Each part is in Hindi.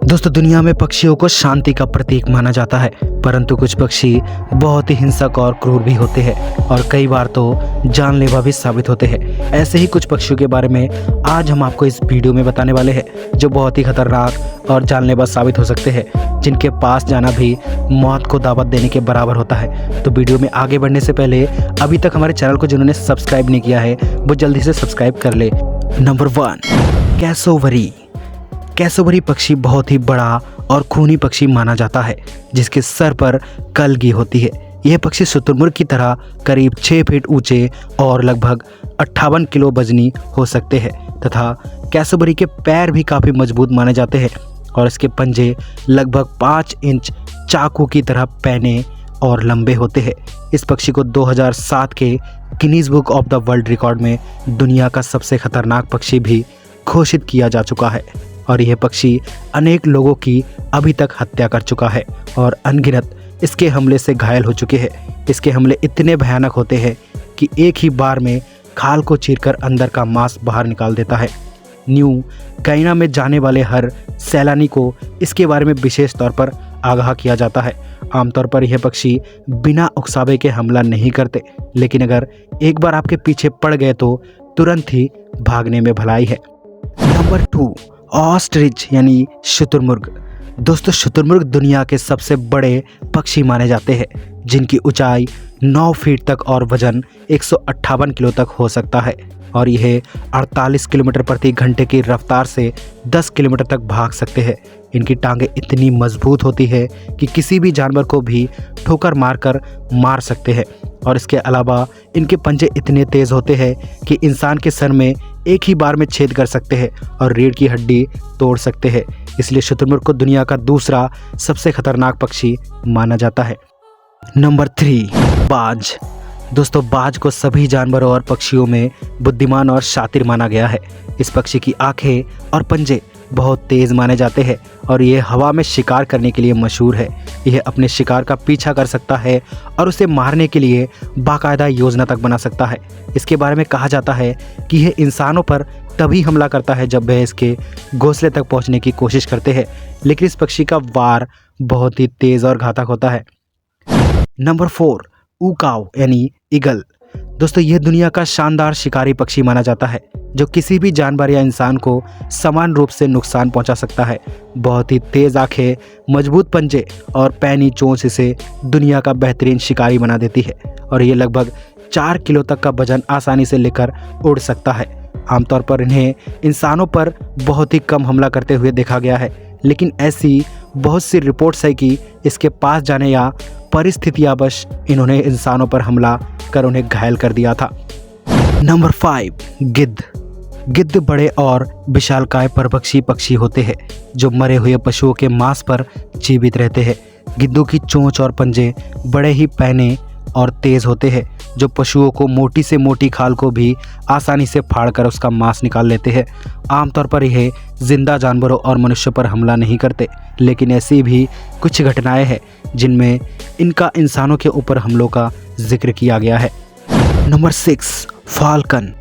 दोस्तों, दुनिया में पक्षियों को शांति का प्रतीक माना जाता है, परंतु कुछ पक्षी बहुत ही हिंसक और क्रूर भी होते हैं और कई बार तो जानलेवा भी साबित होते हैं। ऐसे ही कुछ पक्षियों के बारे में आज हम आपको इस वीडियो में बताने वाले हैं, जो बहुत ही खतरनाक और जानलेवा साबित हो सकते हैं, जिनके पास जाना भी मौत को दावत देने के बराबर होता है। तो वीडियो में आगे बढ़ने से पहले अभी तक हमारे चैनल को जिन्होंने सब्सक्राइब नहीं किया है वो जल्दी से सब्सक्राइब कर ले। Number 1, cassowary. कैसोवरी पक्षी बहुत ही बड़ा और खूनी पक्षी माना जाता है, जिसके सर पर कलगी होती है। यह पक्षी शुतुरमुर्ग की तरह करीब 6 फीट ऊंचे और लगभग 58 किलो वजनी हो सकते हैं तथा कैसोवरी के पैर भी काफ़ी मजबूत माने जाते हैं और इसके पंजे लगभग 5 इंच चाकू की तरह पैने और लंबे होते हैं। इस पक्षी को 2007 के Guinness book of the world record में दुनिया का सबसे खतरनाक पक्षी भी घोषित किया जा चुका है और यह पक्षी अनेक लोगों की अभी तक हत्या कर चुका है और अनगिनत इसके हमले से घायल हो चुके हैं। इसके हमले इतने भयानक होते हैं कि एक ही बार में खाल को चीरकर अंदर का मांस बाहर निकाल देता है। न्यू गाइना में जाने वाले हर सैलानी को इसके बारे में विशेष तौर पर आगाह किया जाता है। आमतौर पर यह पक्षी बिना उकसावे के हमला नहीं करते, लेकिन अगर एक बार आपके पीछे पड़ गए तो तुरंत ही भागने में भलाई है। नंबर 2, ऑस्ट्रिच यानी शुतुरमुर्ग। दोस्तों, शुतुरमुर्ग दुनिया के सबसे बड़े पक्षी माने जाते हैं, जिनकी ऊंचाई 9 फीट तक और वजन 158 किलो तक हो सकता है और यह 48 किलोमीटर प्रति घंटे की रफ्तार से 10 किलोमीटर तक भाग सकते हैं। इनकी टांगें इतनी मजबूत होती है कि किसी भी जानवर को भी ठोकर मारकर मार सकते हैं और इसके अलावा इनके पंजे इतने तेज़ होते हैं कि इंसान के सर में एक ही बार में छेद कर सकते हैं और रीढ़ की हड्डी तोड़ सकते हैं। इसलिए शुतुरमुर्ग को दुनिया का दूसरा सबसे खतरनाक पक्षी माना जाता है। नंबर 3, बाज। दोस्तों, बाज को सभी जानवरों और पक्षियों में बुद्धिमान और शातिर माना गया है। इस पक्षी की आंखें और पंजे बहुत तेज़ माने जाते हैं और ये हवा में शिकार करने के लिए मशहूर है। यह अपने शिकार का पीछा कर सकता है और उसे मारने के लिए बाकायदा योजना तक बना सकता है। इसके बारे में कहा जाता है कि यह इंसानों पर तभी हमला करता है जब वह इसके घोंसले तक पहुंचने की कोशिश करते हैं, लेकिन इस पक्षी का वार बहुत ही तेज़ और घातक होता है। नंबर 4, ऊकाव यानी ईगल। दोस्तों, यह दुनिया का शानदार शिकारी पक्षी माना जाता है, जो किसी भी जानवर या इंसान को समान रूप से नुकसान पहुंचा सकता है। बहुत ही तेज़ आंखें, मजबूत पंजे और पैनी चोंच इसे दुनिया का बेहतरीन शिकारी बना देती है और ये लगभग 4 किलो तक का वजन आसानी से लेकर उड़ सकता है। आमतौर पर इन्हें इंसानों पर बहुत ही कम हमला करते हुए देखा गया है, लेकिन ऐसी बहुत सी रिपोर्ट्स है कि इसके पास जाने या परिस्थितियावश इन्होंने इंसानों पर हमला कर उन्हें घायल कर दिया था। नंबर 5, गिद्ध। गिद्ध बड़े और विशालकाय परभक्षी पक्षी होते हैं, जो मरे हुए पशुओं के मांस पर जीवित रहते हैं। गिद्धों की चोंच और पंजे बड़े ही पैने और तेज़ होते हैं, जो पशुओं को मोटी से मोटी खाल को भी आसानी से फाड़कर उसका मांस निकाल लेते हैं। आमतौर पर यह जिंदा जानवरों और मनुष्यों पर हमला नहीं करते, लेकिन ऐसी भी कुछ घटनाएं हैं जिनमें इनका इंसानों के ऊपर हमलों का जिक्र किया गया है। Number 6, falcon.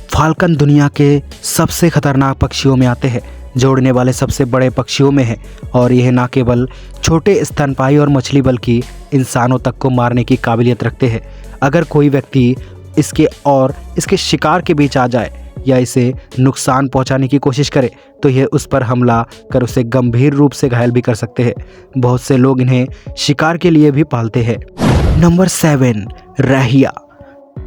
फाल्कन दुनिया के सबसे खतरनाक पक्षियों में आते हैं, जो उड़ने वाले सबसे बड़े पक्षियों में है और यह न केवल छोटे स्तनपाई और मछली बल्कि इंसानों तक को मारने की काबिलियत रखते हैं। अगर कोई व्यक्ति इसके और इसके शिकार के बीच आ जाए या इसे नुकसान पहुंचाने की कोशिश करे तो यह उस पर हमला कर उसे गंभीर रूप से घायल भी कर सकते हैं। बहुत से लोग इन्हें शिकार के लिए भी पालते हैं। नंबर 7, रहैया।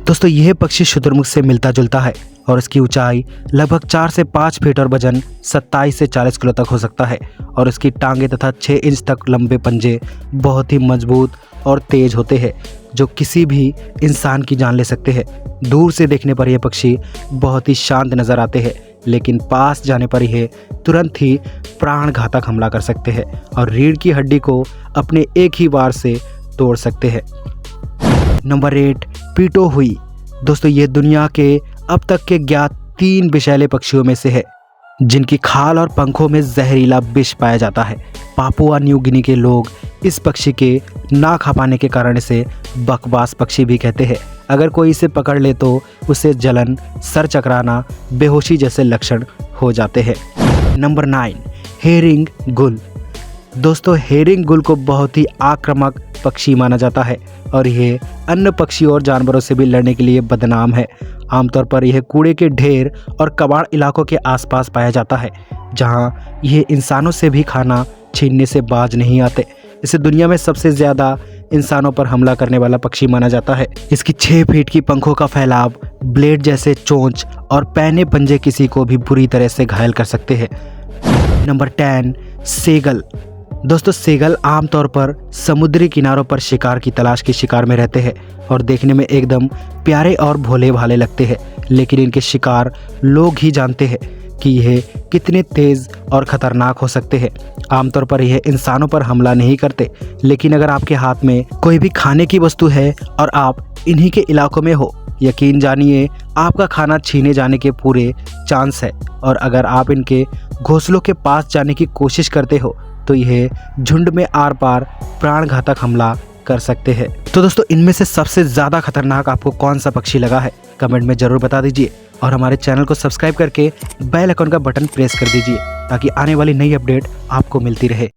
दोस्तों, यह पक्षी शुतुरमुर्ग से मिलता जुलता है और इसकी ऊंचाई लगभग 4 से 5 फीट और वजन 27 से 40 किलो तक हो सकता है और इसकी टांगें तथा 6 इंच तक लंबे पंजे बहुत ही मजबूत और तेज होते हैं, जो किसी भी इंसान की जान ले सकते हैं। दूर से देखने पर यह पक्षी बहुत ही शांत नजर आते हैं, लेकिन पास जाने पर यह तुरंत ही प्राणघातक हमला कर सकते हैं और रीढ़ की हड्डी को अपने एक ही वार से तोड़ सकते हैं। नंबर 8, पीटो हुई। दोस्तों, ये दुनिया के अब तक के ज्ञात 3 विषैले पक्षियों में से है, जिनकी खाल और पंखों में जहरीला विष पाया जाता है। पापुआ न्यू गिनी के लोग इस पक्षी के ना खा पाने के कारण इसे बकवास पक्षी भी कहते हैं। अगर कोई इसे पकड़ ले तो उसे जलन, सर चकराना, बेहोशी जैसे लक्षण हो जाते हैं। नंबर 9, हेरिंग गुल। दोस्तों, हेरिंग गुल को बहुत ही आक्रामक पक्षी माना जाता है और ये अन्य पक्षियों और जानवरों से भी लड़ने के लिए बदनाम है। आमतौर पर यह कूड़े के ढेर और कबाड़ इलाकों के आसपास पाया जाता है, जहां ये इंसानों से भी खाना छीनने से बाज नहीं आते। इसे दुनिया में सबसे ज़्यादा इंसानों पर हमला करने वाला पक्षी माना जाता है। इसकी 6 फीट की पंखों का फैलाव, ब्लेड जैसे चोंच और पैने पंजे किसी को भी बुरी तरह से घायल कर सकते हैं। नंबर 10, सेगल। दोस्तों, सेगल आमतौर पर समुद्री किनारों पर शिकार की तलाश के शिकार में रहते हैं और देखने में एकदम प्यारे और भोले भाले लगते हैं, लेकिन इनके शिकार लोग ही जानते हैं कि यह कितने तेज़ और ख़तरनाक हो सकते हैं। आमतौर पर यह इंसानों पर हमला नहीं करते, लेकिन अगर आपके हाथ में कोई भी खाने की वस्तु है और आप इन्हीं के इलाकों में हो, यकीन जानिए आपका खाना छीने जाने के पूरे चांस है। और अगर आप इनके घोंसलों के पास जाने की कोशिश करते हो तो यह झुंड में आर पार प्राणघातक हमला कर सकते हैं। तो दोस्तों, इनमें से सबसे ज़्यादा खतरनाक आपको कौन सा पक्षी लगा है, कमेंट में ज़रूर बता दीजिए और हमारे चैनल को सब्सक्राइब करके बेल आइकन का बटन प्रेस कर दीजिए ताकि आने वाली नई अपडेट आपको मिलती रहे।